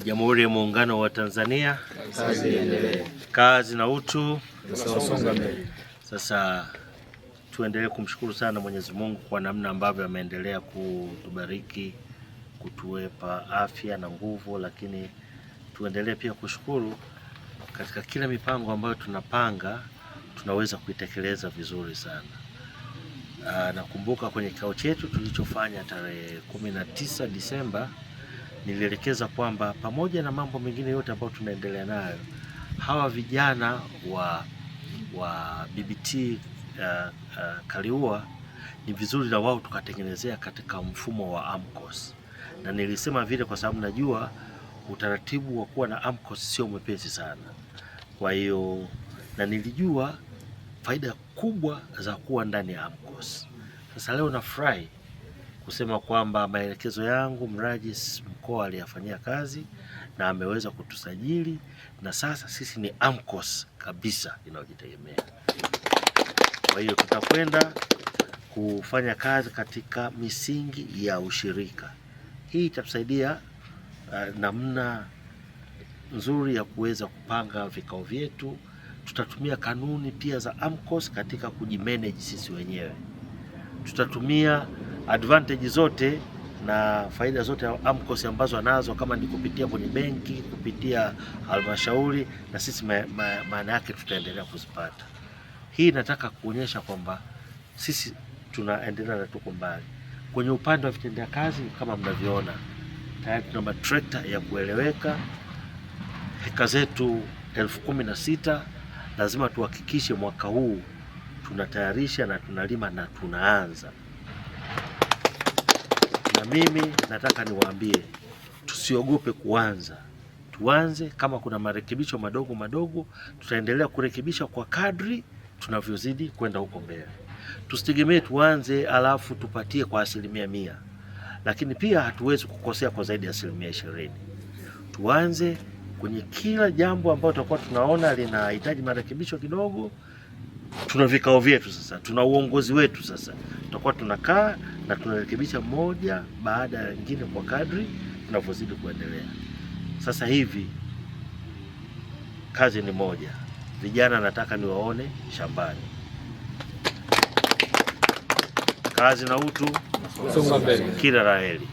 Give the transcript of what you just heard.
Jamhuri ya Muungano wa Tanzania, kazi iendelee. Kazi na utu. Sasa tuendelee kumshukuru sana Mwenyezi Mungu kwa namna ambavyo ameendelea kutubariki, kutuwepa afya na nguvu, lakini tuendelee pia kushukuru katika kila mipango ambayo tunapanga tunaweza kuitekeleza vizuri sana. Nakumbuka kwenye kikao chetu tulichofanya tarehe 19 Disemba, nilielekeza kwamba pamoja na mambo mengine yote ambayo tunaendelea nayo, hawa vijana wa BBT Kaliua ni vizuri na wao tukatengenezea katika mfumo wa AMCOS. Na nilisema vile kwa sababu najua utaratibu wa kuwa na AMCOS sio mwepesi sana. Kwa hiyo na nilijua faida kubwa za kuwa ndani ya AMCOS. Sasa leo nafurahi kusema kwamba maelekezo yangu mrajis mkoa aliyafanyia kazi na ameweza kutusajili, na sasa sisi ni AMCOS kabisa inayojitegemea. Kwa hiyo tutakwenda kufanya kazi katika misingi ya ushirika. Hii itatusaidia namna nzuri ya kuweza kupanga vikao vyetu. Tutatumia kanuni pia za AMCOS katika kujimanage sisi wenyewe. Tutatumia advantage zote na faida zote ya AMCOS ambazo anazo, kama ni kupitia kwenye benki, kupitia halmashauri, na sisi maana yake tutaendelea kuzipata. Hii nataka kuonyesha kwamba sisi tunaendelea na tuko mbali. Kwenye upande wa vitendea kazi kama mnavyoona, tayari tuna matrekta ya kueleweka. Heka zetu 16,000 lazima tuhakikishe mwaka huu tunatayarisha na tunalima na tunaanza. Na mimi nataka niwaambie tusiogope kuanza. Tuanze. Kama kuna marekebisho madogo madogo tutaendelea kurekebisha kwa kadri tunavyozidi kwenda huko mbele. Tusitegemee tuanze alafu tupatie kwa 100%, lakini pia hatuwezi kukosea kwa zaidi ya 20%. Tuanze kwenye kila jambo ambalo tutakuwa tunaona linahitaji marekebisho kidogo. Tuna vikao vyetu sasa, tuna uongozi wetu sasa, tutakuwa tunakaa na tunarekebisha moja baada ya nyingine kwa kadri tunavyozidi kuendelea. Sasa hivi kazi ni moja. Vijana nataka niwaone shambani. Kazi na utu. Kila la heri.